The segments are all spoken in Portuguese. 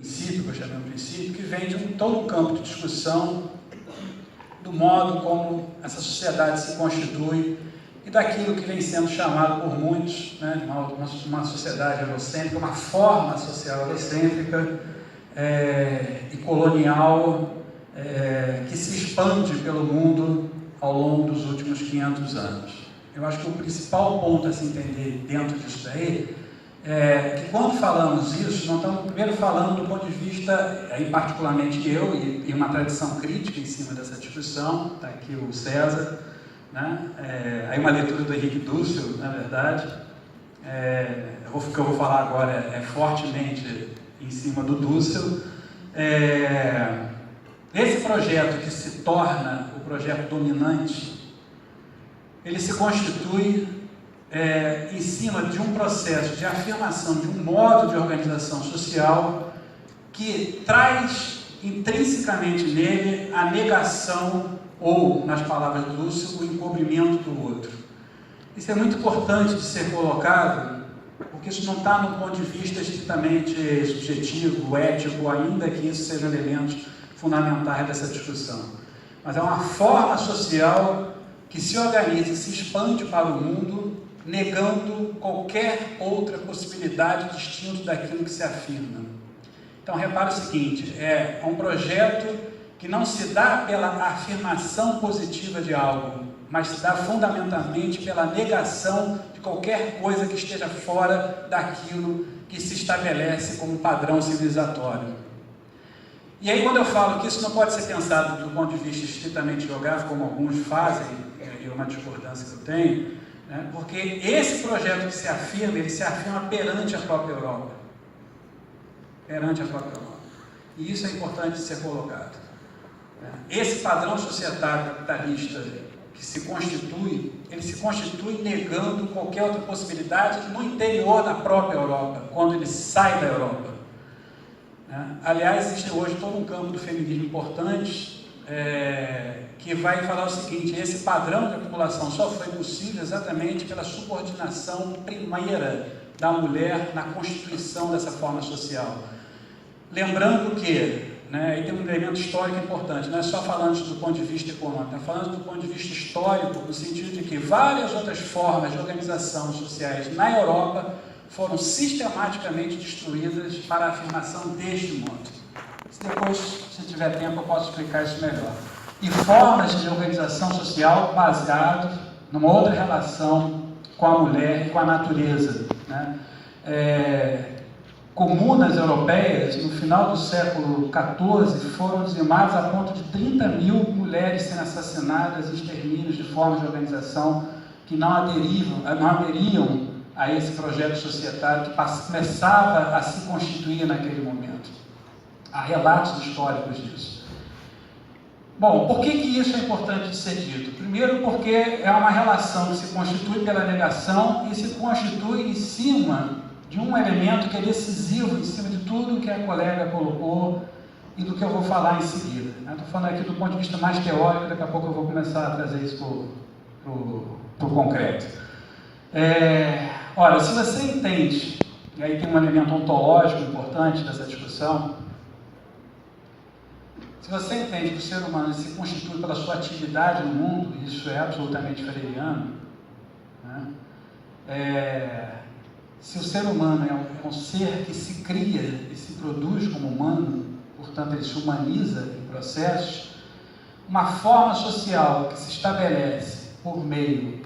princípio, que eu chamei um princípio, que vem de todo um campo de discussão do modo como essa sociedade se constitui e daquilo que vem sendo chamado por muitos, né, de uma sociedade eurocêntrica, uma forma social eurocêntrica e colonial que se expande pelo mundo ao longo dos últimos 500 anos. Eu acho que o principal ponto a se entender dentro disso daí é que quando falamos isso, nós estamos primeiro falando do ponto de vista, particularmente eu, e uma tradição crítica em cima dessa discussão, está aqui o César, né? Aí uma leitura do Henrique Dussel, na verdade, o que eu vou falar agora é fortemente em cima do Dussel. Esse projeto que se torna o projeto dominante, ele se constitui em cima de um processo de afirmação de um modo de organização social que traz intrinsecamente nele a negação ou, nas palavras do Dussel, o encobrimento do outro. Isso é muito importante de ser colocado, porque isso não está no ponto de vista estritamente subjetivo, ético, ainda que isso sejam elementos fundamentais dessa discussão. Mas é uma forma social que se organiza e se expande para o mundo, negando qualquer outra possibilidade distinta daquilo que se afirma. Então, repare o seguinte, é um projeto que não se dá pela afirmação positiva de algo, mas se dá fundamentalmente pela negação de qualquer coisa que esteja fora daquilo que se estabelece como padrão civilizatório. E aí, quando eu falo que isso não pode ser pensado do ponto de vista estritamente geográfico, como alguns fazem, é uma discordância que eu tenho, né, porque esse projeto que se afirma, ele se afirma perante a própria Europa. Perante a própria Europa. E isso é importante ser colocado. Esse padrão societário capitalista que se constitui, ele se constitui negando qualquer outra possibilidade no interior da própria Europa, quando ele sai da Europa. Aliás, existe hoje todo um campo do feminismo importante que vai falar o seguinte: esse padrão de acumulação só foi possível exatamente pela subordinação primeira da mulher na constituição dessa forma social. Lembrando que, aí tem um elemento histórico importante, não é só falando do ponto de vista econômico, é falando do ponto de vista histórico, no sentido de que várias outras formas de organização sociais na Europa foram sistematicamente destruídas para a afirmação deste modo. Se depois, se tiver tempo, eu posso explicar isso melhor. E formas de organização social baseadas numa outra relação com a mulher e com a natureza. Comunas europeias, no final do século XIV, foram dizimadas a ponto de 30 mil mulheres sendo assassinadas em extermínios de formas de organização que não aderiam a esse projeto societário que começava a se constituir naquele momento. Há relatos históricos disso. Bom, por que isso é importante de ser dito? Primeiro, porque é uma relação que se constitui pela negação e se constitui em cima de um elemento que é decisivo em cima de tudo que a colega colocou e do que eu vou falar em seguida. Estou falando aqui do ponto de vista mais teórico, daqui a pouco eu vou começar a trazer isso para o concreto. Olha, se você entende, e aí tem um elemento ontológico importante dessa discussão, se você entende que o ser humano se constitui pela sua atividade no mundo, e isso é absolutamente freudiano, se o ser humano é um ser que se cria e se produz como humano, portanto ele se humaniza em processos, uma forma social que se estabelece por meio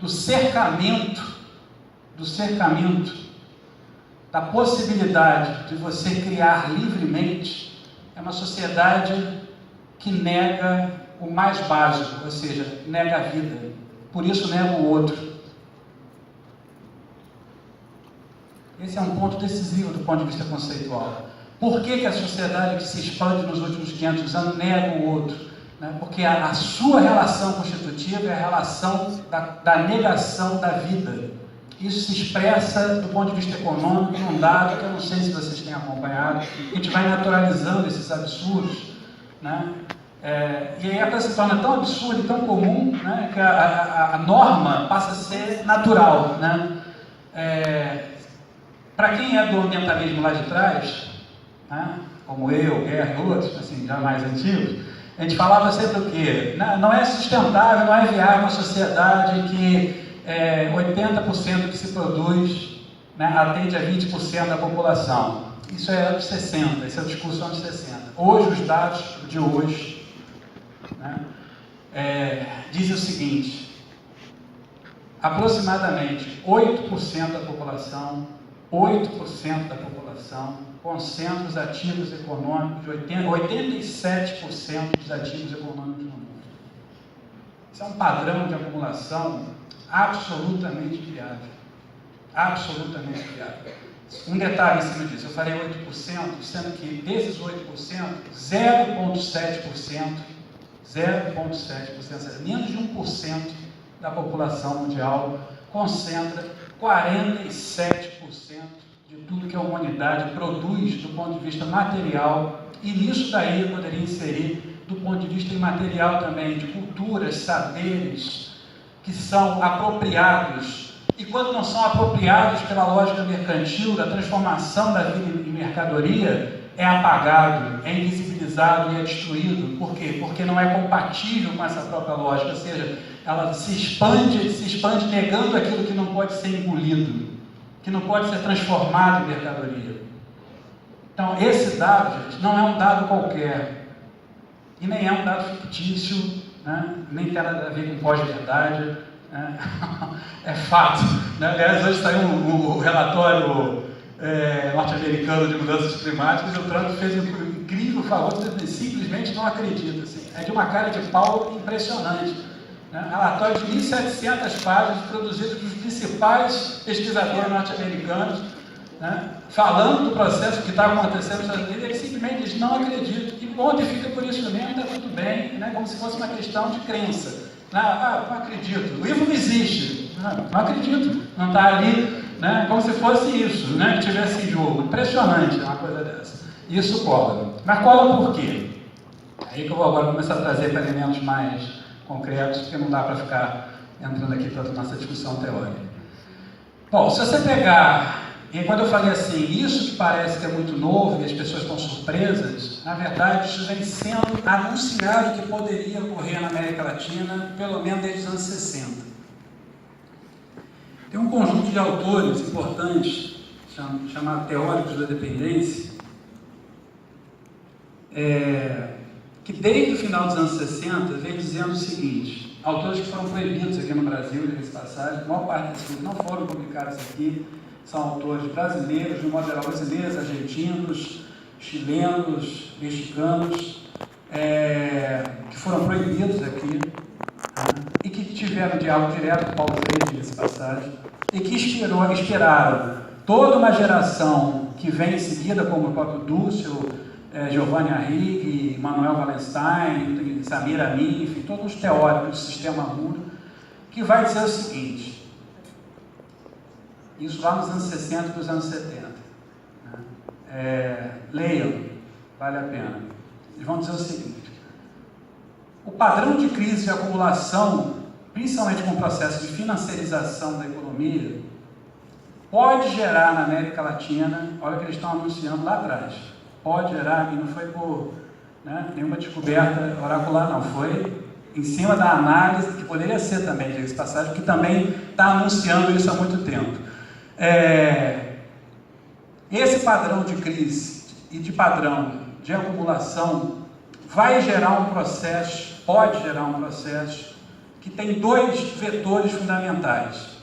do cercamento, da possibilidade de você criar livremente, é uma sociedade que nega o mais básico, ou seja, nega a vida, por isso nega o outro. Esse é um ponto decisivo do ponto de vista conceitual. Por que a sociedade que se expande nos últimos 500 anos nega o outro? Porque a sua relação constitutiva é a relação da negação da vida. Isso se expressa do ponto de vista econômico num dado que eu não sei se vocês têm acompanhado. A gente vai naturalizando esses absurdos, e aí a coisa se torna tão absurda e tão comum, que a norma passa a ser natural. Para quem é do ambientalismo lá de trás, né, como eu, Guerra e outros, assim, já mais antigos, a gente falava sempre o quê? Não é sustentável, não é viável uma sociedade que 80% que se produz, né, atende a 20% da população. Isso é anos 60, esse é o discurso dos anos 60. Hoje, os dados de hoje, né, dizem o seguinte: aproximadamente 8% da população concentra os ativos econômicos, 87% dos ativos econômicos no mundo. Isso é um padrão de acumulação absolutamente viável. Absolutamente viável. Um detalhe em cima disso, eu falei 8%, sendo que desses 8%, 0,7%, menos de 1% da população mundial concentra 47% de tudo que a humanidade produz do ponto de vista material, e nisso daí eu poderia inserir do ponto de vista imaterial também, de culturas, saberes que são apropriados, e quando não são apropriados pela lógica mercantil, da transformação da vida em mercadoria, é apagado, é invisibilizado e é destruído. Por quê? Porque não é compatível com essa própria lógica, ou seja, ela se expande negando aquilo que não pode ser engolido, que não pode ser transformado em mercadoria. Então, esse dado, gente, não é um dado qualquer, e nem é um dado fictício, né? Nem tem nada a ver com pós-verdade, né? É fato, né? Aliás, hoje saiu um relatório norte-americano de mudanças climáticas, e o Trump fez um incrível favor, simplesmente não acredita, assim. É de uma cara de pau impressionante, né? Relatório de 1.700 páginas, produzido pelos principais pesquisadores norte-americanos, né? Falando do processo que está acontecendo nos Estados Unidos. Ele simplesmente diz: não acredito, e ponto, e fica por isso mesmo, está tudo bem, né? Como se fosse uma questão de crença. Não acredito, o livro não existe, não acredito, não está ali, né? Como se fosse isso, né? Que tivesse em jogo. Impressionante uma coisa dessa. Isso cola. Mas cola por quê? Aí que eu vou agora começar a trazer para elementos mais concretos, porque não dá para ficar entrando aqui para a nossa discussão teórica. Bom, se você pegar, e quando eu falei assim, isso que parece que é muito novo e as pessoas estão surpresas, na verdade isso vem sendo anunciado que poderia ocorrer na América Latina, pelo menos desde os anos 60. Tem um conjunto de autores importantes, chamado Teóricos da Dependência, que desde o final dos anos 60 vem dizendo o seguinte: autores que foram proibidos aqui no Brasil, de passagem, a maior parte desses não foram publicados aqui, são autores brasileiros, de modo geral brasileiros, argentinos, chilenos, mexicanos, que foram proibidos aqui, né, e que tiveram diálogo direto com Paulo Freire, nessa passagem, e que esperaram toda uma geração que vem em seguida, como o próprio Dussel, Giovanni Arrighi, Manuel Wallenstein, Samir Amin, enfim, todos os teóricos do sistema mundo, que vai dizer o seguinte, isso lá nos anos 60 e nos anos 70, né? Leiam, vale a pena. Eles vão dizer o seguinte: o padrão de crise de acumulação, principalmente com o processo de financiarização da economia, pode gerar na América Latina, olha o que eles estão anunciando lá atrás, pode gerar, e não foi por nenhuma descoberta oracular, não, foi em cima da análise, que poderia ser também, diga-se de passagem, que também está anunciando isso há muito tempo. Esse padrão de crise e de padrão de acumulação vai gerar um processo, pode gerar um processo, que tem dois vetores fundamentais.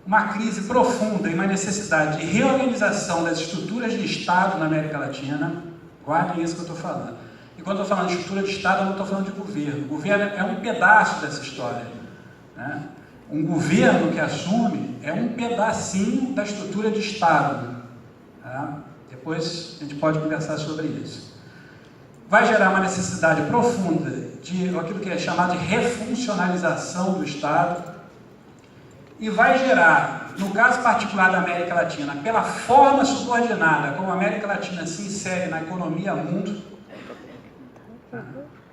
Uma crise profunda e uma necessidade de reorganização das estruturas de Estado na América Latina. Guardem isso que eu estou falando. E quando eu estou falando de estrutura de Estado, eu não estou falando de governo. O governo é um pedaço dessa história, né? Um governo que assume é um pedacinho da estrutura de Estado, tá? Depois a gente pode conversar sobre isso. Vai gerar uma necessidade profunda de aquilo que é chamado de refuncionalização do Estado, e vai gerar, no caso particular da América Latina, pela forma subordinada como a América Latina se insere na economia mundo,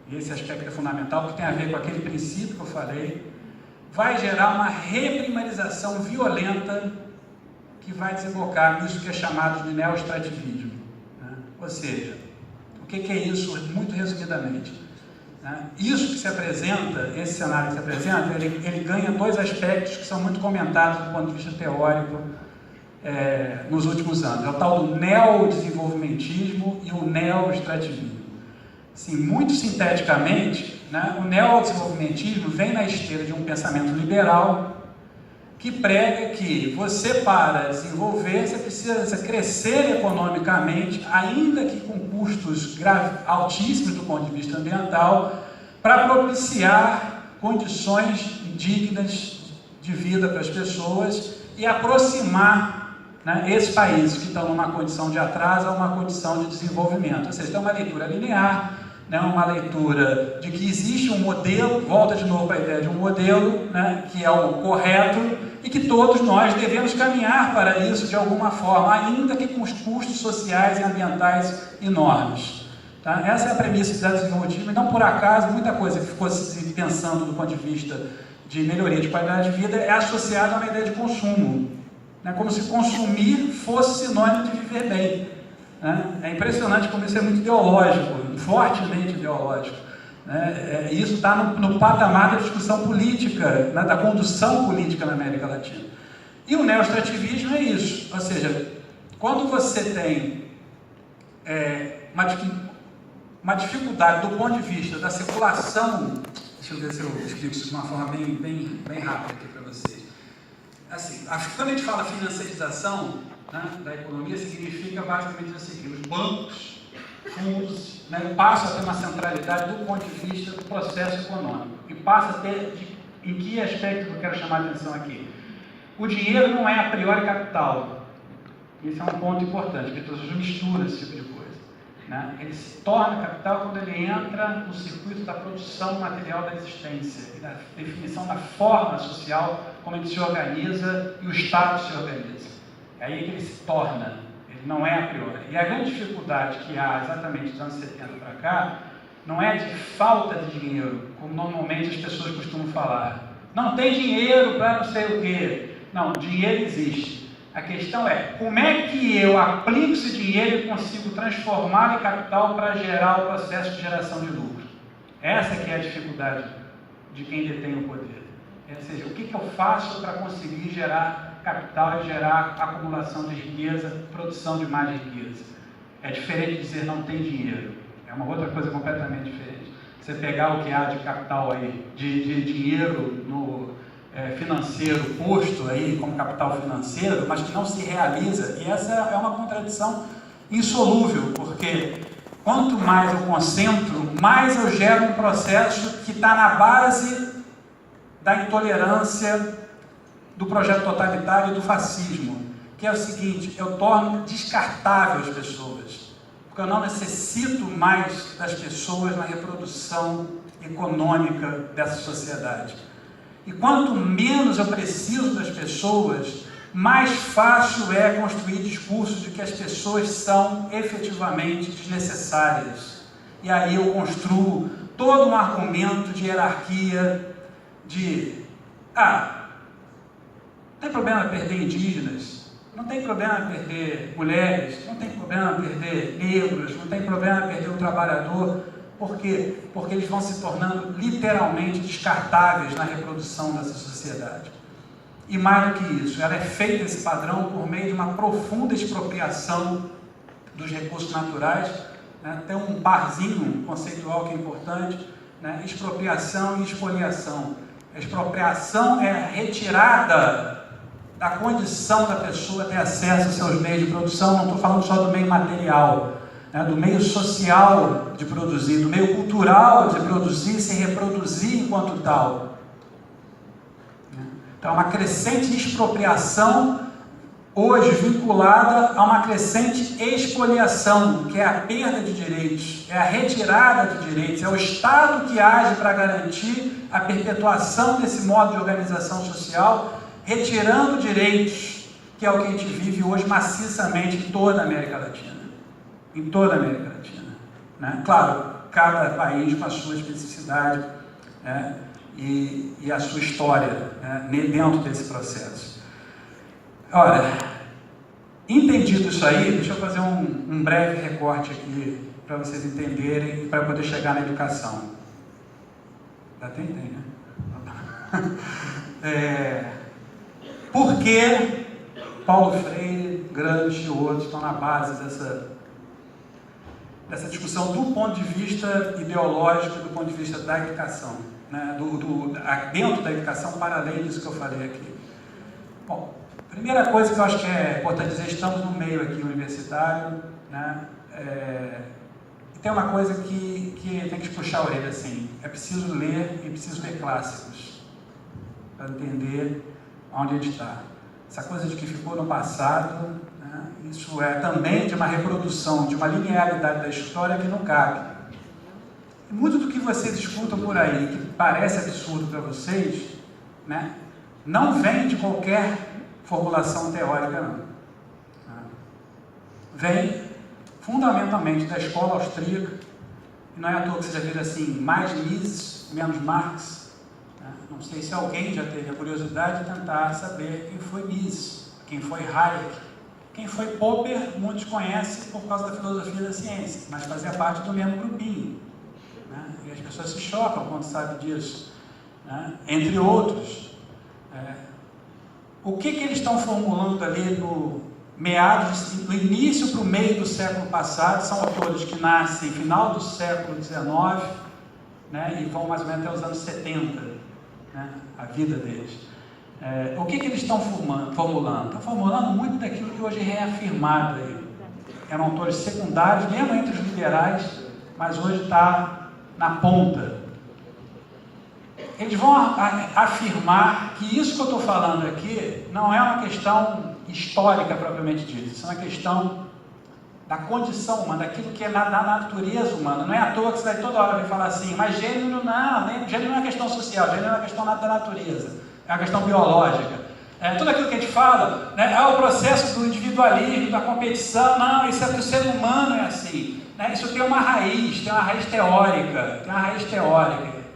e esse aspecto é fundamental, porque tem a ver com aquele princípio que eu falei, vai gerar uma reprimarização violenta que vai desembocar nisso que é chamado de neoextrativismo, né? Ou seja, o que é isso, muito resumidamente? Isso que se apresenta, esse cenário que se apresenta, ele ganha dois aspectos que são muito comentados do ponto de vista teórico nos últimos anos. É o tal do neodesenvolvimentismo e o neoextrativismo. Assim, muito sinteticamente, o neodesenvolvimentismo vem na esteira de um pensamento liberal que prega que você, para desenvolver, você precisa crescer economicamente, ainda que com custos altíssimos do ponto de vista ambiental, para propiciar condições dignas de vida para as pessoas e aproximar esses países que estão numa condição de atraso a uma condição de desenvolvimento. Ou seja, é uma leitura linear, uma leitura de que existe um modelo, volta de novo para a ideia de um modelo, que é o correto, e que todos nós devemos caminhar para isso de alguma forma, ainda que com os custos sociais e ambientais enormes. Tá? Essa é a premissa do desenvolvimento, e não por acaso muita coisa que ficou se pensando do ponto de vista de melhoria de qualidade de vida é associada a uma ideia de consumo, como se consumir fosse sinônimo de viver bem. É impressionante como isso é muito ideológico, fortemente ideológico. Isso está no patamar da discussão política, da condução política na América Latina. E o neoextrativismo é isso, ou seja, quando você tem uma dificuldade do ponto de vista da circulação, deixa eu ver se eu explico isso de uma forma bem rápida aqui para vocês. Assim, quando a gente fala financiarização da economia, significa basicamente o seguinte: os bancos, fundos, passam a ter uma centralidade do ponto de vista do processo econômico. E passa a ter, em que aspecto eu quero chamar a atenção aqui? O dinheiro não é a priori capital. Esse é um ponto importante, porque as pessoas misturam esse tipo de coisa. Ele se torna capital quando ele entra no circuito da produção material da existência e da definição da forma social como ele se organiza e o Estado se organiza. É aí que ele se torna, ele não é a priori. E a grande dificuldade que há exatamente dos anos 70 para cá não é de falta de dinheiro, como normalmente as pessoas costumam falar. Não tem dinheiro para não sei o quê. Não, dinheiro existe. A questão é, como é que eu aplico esse dinheiro e consigo transformar em capital para gerar o processo de geração de lucro? Essa que é a dificuldade de quem detém o poder. Ou seja, o que eu faço para conseguir gerar capital e gerar acumulação de riqueza, produção de mais riqueza? É diferente de dizer não tem dinheiro. É uma outra coisa completamente diferente. Você pegar o que há de capital aí, de dinheiro financeiro posto aí como capital financeiro, mas que não se realiza, e essa é uma contradição insolúvel, porque quanto mais eu concentro, mais eu gero um processo que está na base da intolerância do projeto totalitário e do fascismo, que é o seguinte: eu torno descartável as pessoas, porque eu não necessito mais das pessoas na reprodução econômica dessa sociedade. E quanto menos eu preciso das pessoas, mais fácil é construir discursos de que as pessoas são efetivamente desnecessárias. E aí eu construo todo um argumento de hierarquia, não tem problema perder indígenas, não tem problema perder mulheres, não tem problema perder negros, não tem problema perder o trabalhador. Por quê? Porque eles vão se tornando literalmente descartáveis na reprodução dessa sociedade. E mais do que isso, ela é feita esse padrão por meio de uma profunda expropriação dos recursos naturais. Tem um parzinho conceitual que é importante, expropriação e expoliação. A expropriação é a retirada da condição da pessoa ter acesso aos seus meios de produção. Não estou falando só do meio material, do meio social de produzir, do meio cultural de produzir, se reproduzir enquanto tal. Então, uma crescente expropriação, hoje vinculada a uma crescente expoliação, que é a perda de direitos, é a retirada de direitos, é o Estado que age para garantir a perpetuação desse modo de organização social, retirando direitos, que é o que a gente vive hoje maciçamente em toda a América Latina. Em toda a América Latina. Claro, cada país com a sua especificidade e a sua história dentro desse processo. Olha, Entendido isso aí, deixa eu fazer um breve recorte aqui para vocês entenderem e para poder chegar na educação. Já tem, né? Por que Paulo Freire, Gramsci e outros estão na base dessa discussão do ponto de vista ideológico, do ponto de vista da educação, né? Dentro da educação, para além disso que eu falei aqui. Bom, primeira coisa que eu acho que é importante dizer, estamos no meio aqui universitário, né? E tem uma coisa que tem que puxar a orelha assim, é preciso ler e preciso ler clássicos para entender onde a gente está. Essa coisa de que ficou no passado, né? Isso é também de uma reprodução, de uma linearidade da história que não cabe. E muito do que vocês escutam por aí, que parece absurdo para vocês, né? Não vem de qualquer formulação teórica, não. Vem fundamentalmente da escola austríaca, e não é à toa que você já vira assim, mais Mises, menos Marx. Né? Não sei se alguém já teve a curiosidade de tentar saber quem foi Mises, quem foi Hayek, quem foi Popper, muitos conhecem por causa da filosofia da ciência, mas fazia parte do mesmo grupinho. Né? E as pessoas se chocam quando sabem disso, né? Entre outros. O que eles estão formulando ali no início para o meio do século passado? São autores que nascem no final do século XIX, né, e vão mais ou menos até os anos 70, né, a vida deles. O que eles estão formulando? Estão formulando muito daquilo que hoje é reafirmado aí. Eram autores secundários, mesmo entre os liberais, mas hoje está na ponta. Eles vão afirmar que isso que eu estou falando aqui não é uma questão histórica propriamente dita, isso é uma questão da condição humana, daquilo que é da natureza humana. Não é à toa que você vai toda hora falar assim, mas gênero não é uma questão social, gênero é uma questão da natureza, é uma questão biológica. Tudo aquilo que a gente fala, né, o processo do individualismo, da competição, não, isso é porque o ser humano é assim. Né, isso tem uma raiz teórica,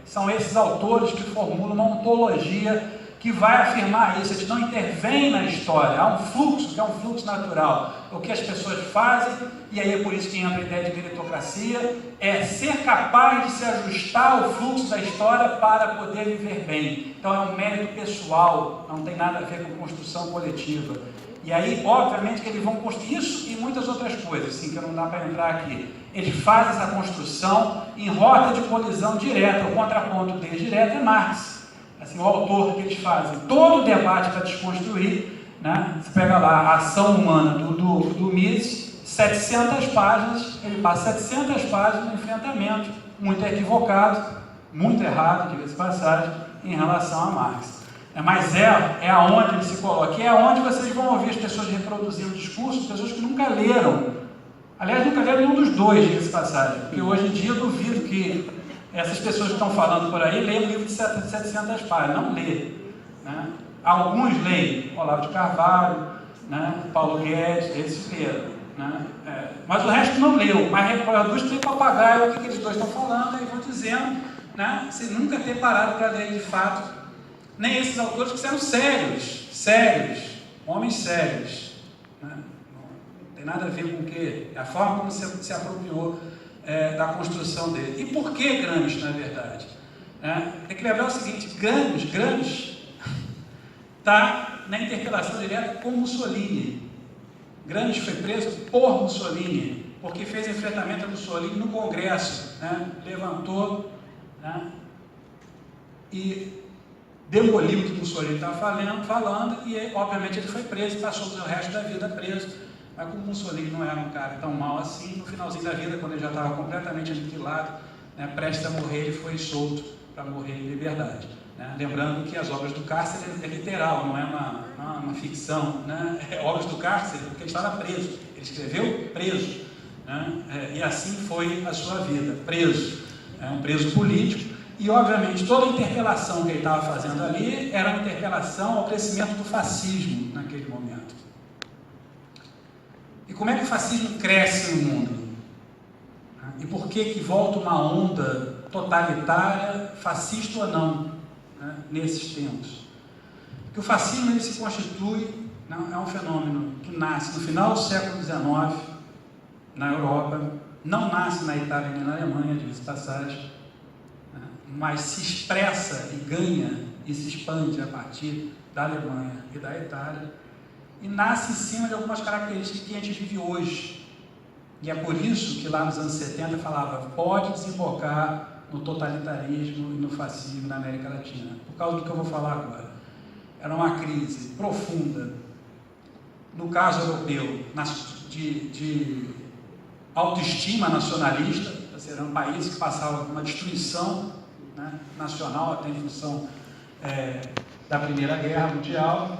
São esses autores que formulam uma ontologia que vai afirmar isso. Eles não intervêm na história. Há um fluxo, que é um fluxo natural. O que as pessoas fazem, e aí é por isso que entra a ideia de meritocracia, é ser capaz de se ajustar ao fluxo da história para poder viver bem. Então é um mérito pessoal, não tem nada a ver com construção coletiva. E aí, obviamente, que eles vão construir isso e muitas outras coisas, assim, que não dá para entrar aqui. Eles fazem essa construção em rota de colisão direta. O contraponto deles direto é Marx. Assim, o autor que eles fazem todo o debate para desconstruir, né? Você pega lá a ação humana do Mises, 700 páginas, ele passa 700 páginas no enfrentamento, muito equivocado, muito errado, diga-se de passagem, em relação a Marx. Mas é aonde ele se coloca, é aonde vocês vão ouvir as pessoas reproduzindo discursos, pessoas que nunca leram. Aliás, nunca leram nenhum dos dois, diga-se de passagem, porque hoje em dia eu duvido que essas pessoas que estão falando por aí leiam um livro de 700 páginas, não lê. Né? Alguns leem, Olavo de Carvalho, né? Paulo Guedes, esses leram. Né? Mas o resto não leu, mas reproduz tem papagaio, o que eles dois estão falando, e vão dizendo, né? Sem nunca ter parado para ler de fato. Nem esses autores que são sérios, homens sérios. Né? Não tem nada a ver com o que, a forma como se apropriou da construção dele. E por que Gramsci, na verdade? Tem que lembrar o seguinte, Gramsci está na interpelação direta com Mussolini. Gramsci foi preso por Mussolini, porque fez enfrentamento a Mussolini no Congresso, né? Levantou, né? E demoliu o que Mussolini estava falando, e obviamente ele foi preso, passou o resto da vida preso. Mas como Mussolini não era um cara tão mau assim, no finalzinho da vida, quando ele já estava completamente aniquilado, né, prestes a morrer, ele foi solto para morrer em liberdade. Né? Lembrando que as obras do cárcere é literal, não é uma ficção. Né? É obras do cárcere porque ele estava preso. Ele escreveu preso. Né? E assim foi a sua vida, preso. Um preso político. E, obviamente, toda a interpelação que ele estava fazendo ali era uma interpelação ao crescimento do fascismo naquele momento. E como é que o fascismo cresce no mundo? E por que volta uma onda totalitária, fascista ou não, né, nesses tempos? Porque o fascismo ele se constitui, não, é um fenômeno que nasce no final do século XIX, na Europa, não nasce na Itália nem na Alemanha, diga-se de passagem, né? Mas se expressa e ganha e se expande a partir da Alemanha e da Itália, e nasce em cima de algumas características que a gente vive hoje. E é por isso que lá nos anos 70 falava, pode desembocar no totalitarismo e no fascismo na América Latina, por causa do que eu vou falar agora. Era uma crise profunda, no caso europeu, de autoestima nacionalista, era um país que passava por uma destruição, né, nacional, até em função da Primeira Guerra Mundial,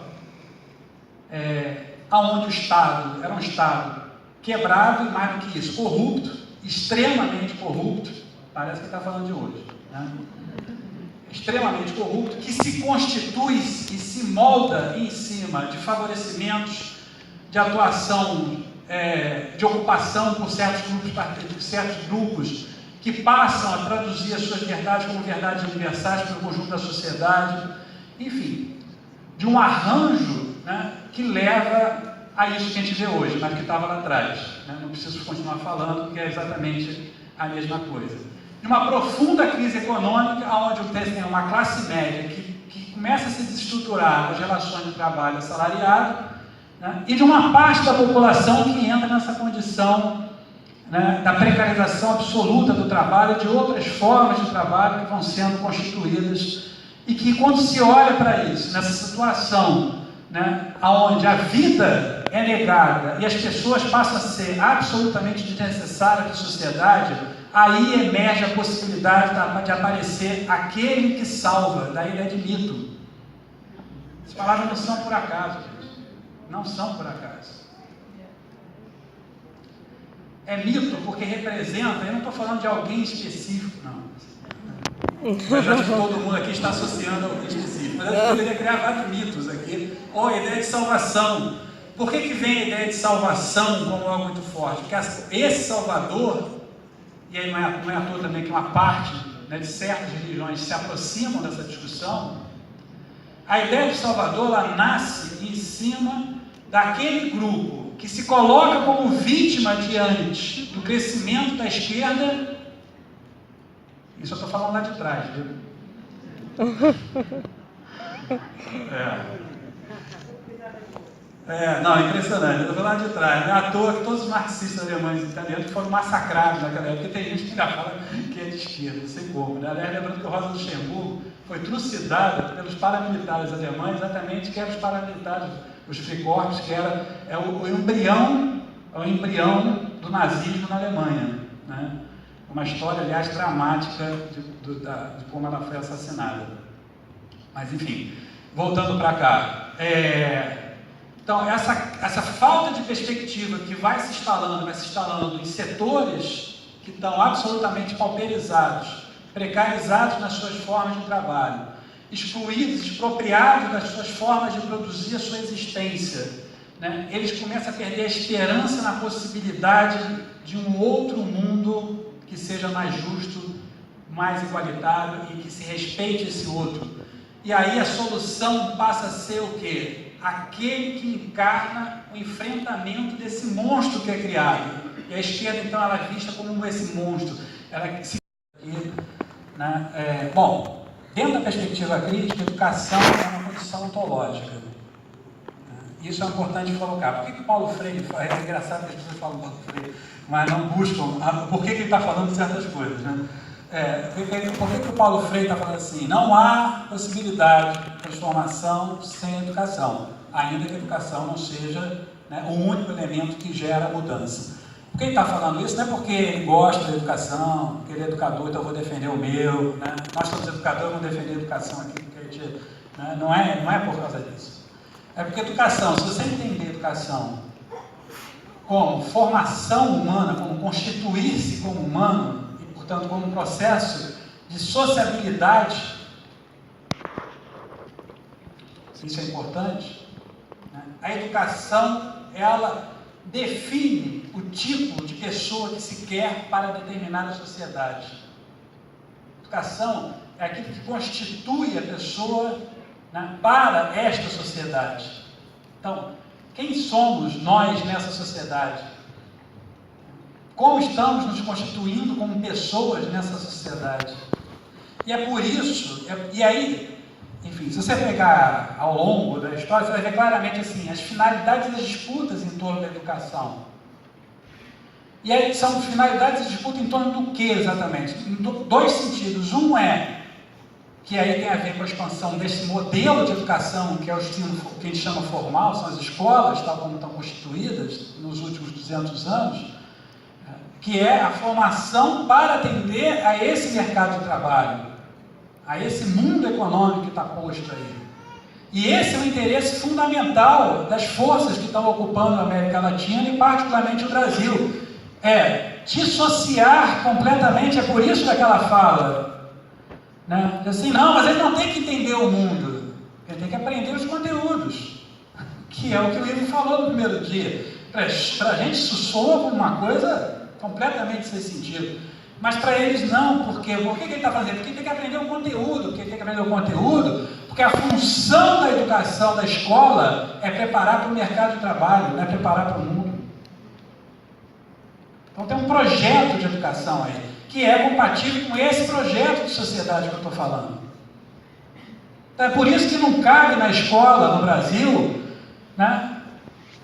onde o Estado era um Estado quebrado e, mais do que isso, corrupto, extremamente corrupto, parece que está falando de hoje, né? Extremamente corrupto, que se constitui e se molda em cima de favorecimentos, de atuação, de ocupação por certos grupos que passam a traduzir as suas verdades como verdades universais para o conjunto da sociedade, enfim, de um arranjo, né, que leva a isso que a gente vê hoje, mas que estava lá atrás, né? Não preciso continuar falando, porque é exatamente a mesma coisa. De uma profunda crise econômica, onde tem uma classe média que começa a se desestruturar as relações de trabalho assalariado, né? E de uma parte da população que entra nessa condição, né, da precarização absoluta do trabalho, de outras formas de trabalho que vão sendo constituídas, e que, quando se olha para isso, nessa situação, né, onde a vida é negada e as pessoas passam a ser absolutamente desnecessárias para a sociedade, aí emerge a possibilidade de aparecer aquele que salva, da ideia de mito. As palavras não são por acaso, gente. Não são por acaso. É mito porque representa, eu não estou falando de alguém específico, não. Mas acho que todo mundo aqui está associando a alguém específico. Mas eu poderia criar vários mitos aqui. Ou a ideia de salvação. Por que vem a ideia de salvação como algo muito forte? Porque esse Salvador, e aí não é à toa também que uma parte, né, de certas religiões se aproximam dessa discussão, a ideia de Salvador, ela nasce em cima daquele grupo que se coloca como vítima diante do crescimento da esquerda. Isso eu estou falando lá de trás, viu? Não, impressionante, eu estou falando lá de trás. Não é à toa que todos os marxistas alemães e italianos foram massacrados naquela época, porque tem gente que ainda fala que é de esquerda, não sei como, né? Aliás, lembrando que o Rosa Luxemburgo foi trucidada pelos paramilitares alemães, exatamente que eram os paramilitares, os Freikorps, que era o embrião do nazismo na Alemanha, né? Uma história, aliás, dramática de como ela foi assassinada. Mas, enfim, voltando para cá. Então, essa falta de perspectiva que vai se instalando em setores que estão absolutamente pauperizados, precarizados nas suas formas de trabalho, excluídos, expropriados das suas formas de produzir a sua existência, né? Eles começam a perder a esperança na possibilidade de um outro mundo que seja mais justo, mais igualitário e que se respeite esse outro. E aí a solução passa a ser o quê? Aquele que encarna o enfrentamento desse monstro que é criado. E a esquerda, então, ela é vista como esse monstro. Ela se... Bom, dentro da perspectiva crítica, a educação é uma condição ontológica. Isso é importante colocar. Por que Paulo Freire, é engraçado que as pessoas falam Paulo Freire, mas não buscam por que ele está falando certas coisas, né? Por que o Paulo Freire está falando assim? Não há possibilidade de transformação sem educação, ainda que a educação não seja, né, o único elemento que gera mudança. Por que ele está falando isso? Não é porque ele gosta da educação, porque ele é educador, então eu vou defender o meu, né? Nós somos educadores, vamos defender a educação aqui, porque a gente, né, não é por causa disso. É porque educação, se você entender educação como formação humana, como constituir-se como humano, e portanto como um processo de sociabilidade, isso é importante, né? A educação, ela define o tipo de pessoa que se quer para determinada sociedade. A educação é aquilo que constitui a pessoa, né, para esta sociedade. Então, quem somos nós nessa sociedade? Como estamos nos constituindo como pessoas nessa sociedade? E é por isso, e aí, enfim, se você pegar ao longo da história, você vai ver claramente assim, as finalidades das disputas em torno da educação. E aí são finalidades de disputa em torno do que exatamente? Em dois sentidos. Um é que aí tem a ver com a expansão desse modelo de educação, que é o ensino que a gente chama formal, são as escolas, tal como estão constituídas nos últimos 200 anos, que é a formação para atender a esse mercado de trabalho, a esse mundo econômico que está posto aí. E esse é o interesse fundamental das forças que estão ocupando a América Latina e particularmente o Brasil. É dissociar completamente, é por isso daquela fala, né? Assim, não, mas ele não tem que entender o mundo, ele tem que aprender os conteúdos, que é o que o Ivo falou no primeiro dia. Para a gente isso soa uma coisa completamente sem sentido, mas para eles não, porque o que ele está fazendo? Porque ele tem que aprender o conteúdo, porque a função da educação da escola é preparar para o mercado de trabalho, não é preparar para o mundo. Então tem um projeto de educação aí, que é compatível com esse projeto de sociedade que eu estou falando. Então é por isso que não cabe na escola, no Brasil, né,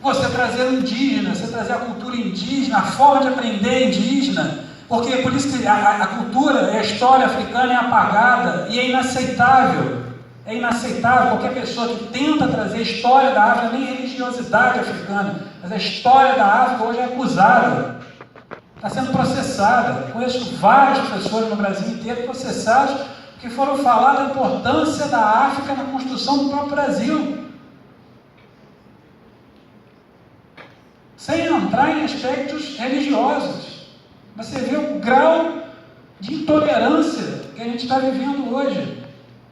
você trazer o indígena, você trazer a cultura indígena, a forma de aprender indígena, porque é por isso que a cultura e a história africana é apagada e é inaceitável. É inaceitável qualquer pessoa que tenta trazer a história da África, nem religiosidade africana, mas a história da África hoje é acusada. Está sendo processada. Conheço vários professores no Brasil inteiro processados que foram falar da importância da África na construção do próprio Brasil, sem entrar em aspectos religiosos. Você vê o grau de intolerância que a gente está vivendo hoje,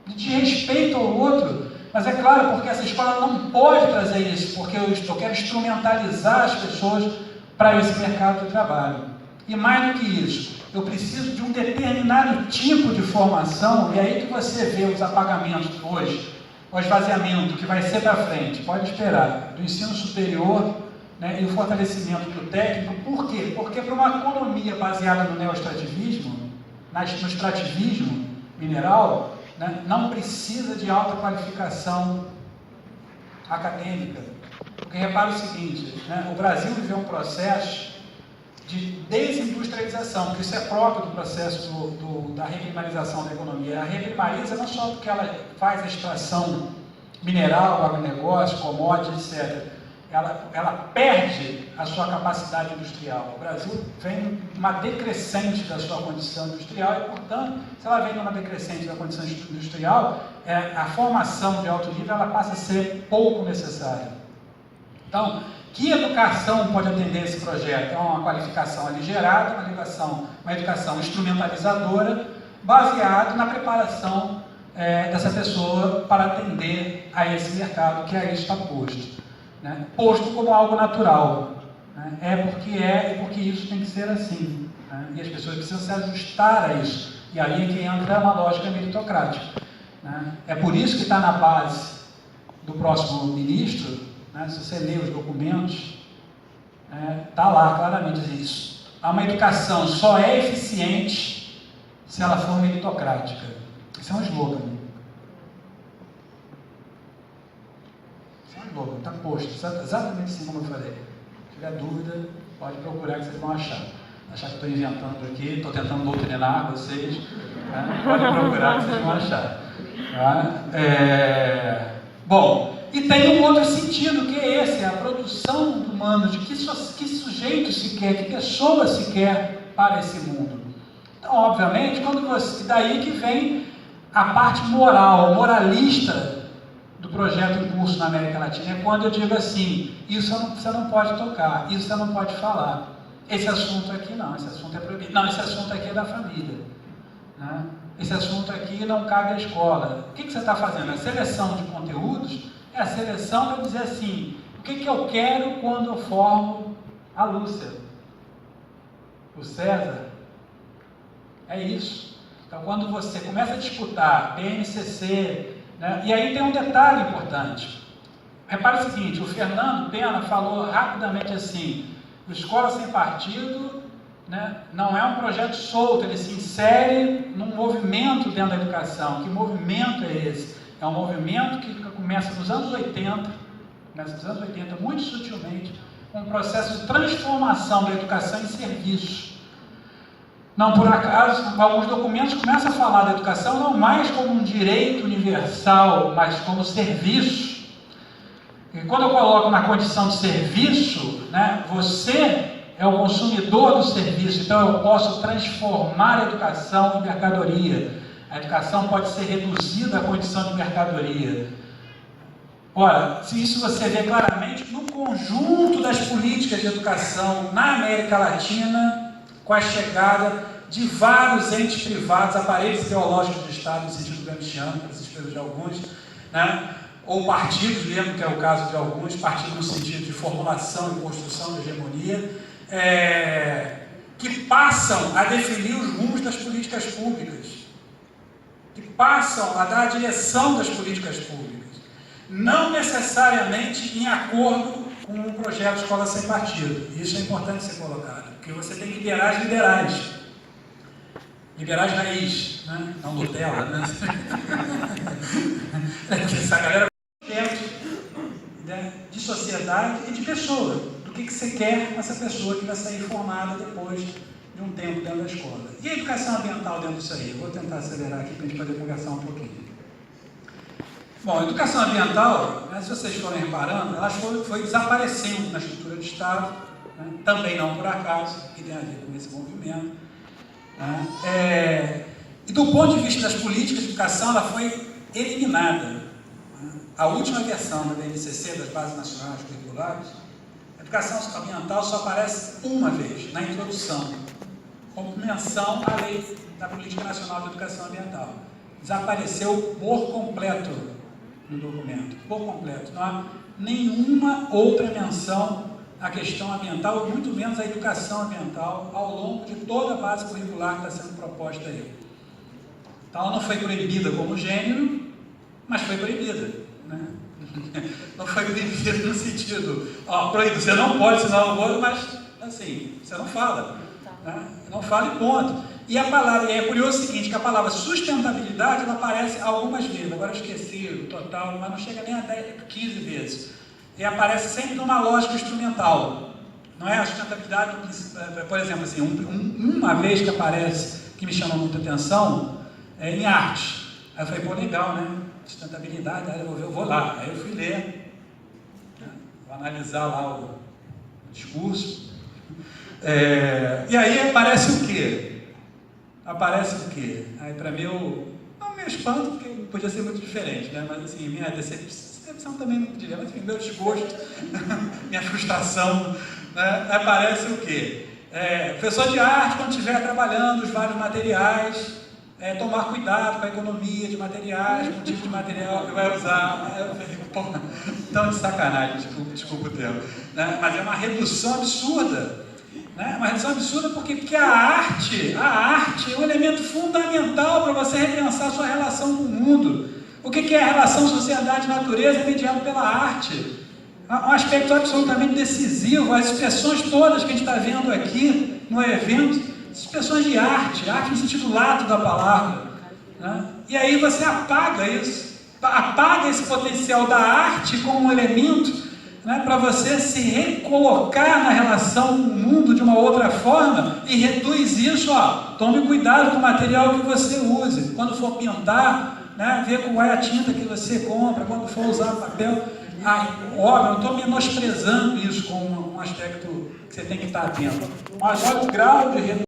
de desrespeito ao outro. Mas é claro, porque essa escola não pode trazer isso, porque eu quero instrumentalizar as pessoas para esse mercado de trabalho. E mais do que isso, eu preciso de um determinado tipo de formação, e aí que você vê os apagamentos hoje, o esvaziamento que vai ser para frente, pode esperar, do ensino superior, né, e o fortalecimento do técnico. Por quê? Porque para uma economia baseada no neoextrativismo, no extrativismo mineral, né, não precisa de alta qualificação acadêmica. Porque repara o seguinte, né, o Brasil viveu um processo de desindustrialização, que isso é próprio do processo da reprimarização da economia. A reprimariza não só porque ela faz a extração mineral, agronegócio, commodities, etc. Ela perde a sua capacidade industrial. O Brasil vem numa decrescente da sua condição industrial e, portanto, se ela vem numa decrescente da condição industrial, a formação de alto nível ela passa a ser pouco necessária. Então, que educação pode atender esse projeto? É uma qualificação aligerada, uma educação instrumentalizadora, baseada na preparação dessa pessoa para atender a esse mercado que aí está posto. Né? Posto como algo natural. Né? É porque isso tem que ser assim. Né? E as pessoas precisam se ajustar a isso. E aí é que entra uma lógica meritocrática. Né? É por isso que está na base do próximo ministro. Né? Se você ler os documentos, está lá claramente isso. Uma educação só é eficiente se ela for meritocrática. Isso é um slogan. Isso é um slogan, está posto, exatamente assim como eu falei. Se tiver dúvida, pode procurar que vocês vão achar. Achar que estou inventando aqui, estou tentando doutrinar vocês, né? Pode procurar que vocês vão achar. Tá? Bom, e tem um outro sentido, que é esse, a produção humana, de que sujeito se quer, que pessoa se quer para esse mundo. Então, obviamente, daí que vem a parte moral, moralista do projeto em curso na América Latina, é quando eu digo assim, isso você não pode tocar, isso você não pode falar, esse assunto aqui não, esse assunto é proibido, não, esse assunto aqui é da família, né? Esse assunto aqui não cabe à escola. O que você está fazendo? A seleção de conteúdos é a seleção para dizer assim, o que eu quero quando eu formo a Lúcia, o César? É isso. Então, quando você começa a disputar BNCC, né, e aí tem um detalhe importante. repare o seguinte, o Fernando Pena falou rapidamente assim, o Escola Sem Partido, né, não é um projeto solto, ele se insere num movimento dentro da educação. Que movimento é esse? É um movimento que começa nos anos 80, muito sutilmente, um processo de transformação da educação em serviço. Não por acaso, alguns documentos começam a falar da educação não mais como um direito universal, mas como serviço. E quando eu coloco na condição de serviço, né, você é o consumidor do serviço, então eu posso transformar a educação em mercadoria. A educação pode ser reduzida à condição de mercadoria. Ora, se isso você vê claramente no conjunto das políticas de educação na América Latina, com a chegada de vários entes privados, aparelhos ideológicos do Estado, no sentido gramsciano, para desespero de alguns, né? Ou partidos, mesmo que é o caso de alguns, partidos no sentido de formulação e construção de hegemonia, que passam a definir os rumos das políticas públicas, que passam a dar a direção das políticas públicas, não necessariamente em acordo com um projeto de escola sem partido. Isso é importante ser colocado, porque você tem liberais liberais, liberais raiz, né? Não Nutella, né? Essa galera de sociedade e de pessoa, do que você quer com essa pessoa que vai sair formada depois de um tempo dentro da escola. E a educação ambiental dentro disso aí? Eu vou tentar acelerar aqui para a gente poder conversar um pouquinho. Bom, a educação ambiental, né, se vocês forem reparando, ela foi desaparecendo na estrutura do Estado, né, também não por acaso, que tem a ver com esse movimento. Né, e do ponto de vista das políticas de educação, ela foi eliminada. A última versão da BNCC, das Bases Nacionais Curriculares, a educação ambiental só aparece uma vez, na introdução, como menção à lei da Política Nacional de Educação Ambiental. Desapareceu por completo no documento, por completo. Não há nenhuma outra menção à questão ambiental, muito menos à educação ambiental, ao longo de toda a base curricular que está sendo proposta aí. Então, ela não foi proibida como gênero, mas foi proibida. Né? Não foi proibida no sentido, proibido, você não pode, senão eu vou, mas assim, você não fala. Né? Não fala e ponto. E a palavra, é curioso o seguinte, que a palavra sustentabilidade, ela aparece algumas vezes, agora eu esqueci o total, mas não chega nem a 10, 15 vezes. E aparece sempre numa lógica instrumental. Não é a sustentabilidade, por exemplo, assim, uma vez que aparece, que me chama muita atenção, é em arte. Aí eu falei, pô, legal, né? Sustentabilidade, aí eu vou lá. Aí eu fui ler, né? Vou analisar lá o discurso. E aí aparece o quê? Aí para mim, não me espanto, porque podia ser muito diferente, né? Mas assim, minha decepção também não podia, mas enfim, meu desgosto, minha frustração, né? Aparece o quê? Professor de arte, quando estiver trabalhando os vários materiais, tomar cuidado com a economia de materiais, com o tipo de material que vai usar. Eu falei, pô, tão de sacanagem, desculpa o termo, né? Mas é uma redução absurda. Né? Uma redução absurda porque a arte é um elemento fundamental para você repensar a sua relação com o mundo. O que é a relação sociedade-natureza mediado pela arte? Um aspecto absolutamente decisivo. As expressões todas que a gente está vendo aqui no evento, expressões de arte no sentido lato da palavra. Né? E aí você apaga isso, apaga esse potencial da arte como um elemento, né, para você se recolocar na relação com o mundo de uma outra forma e reduz isso, tome cuidado com o material que você use. Quando for pintar, né, ver qual é a tinta que você compra, quando for usar papel. Óbvio, eu estou menosprezando isso como um aspecto que você tem que estar atento. Mas olha o grau de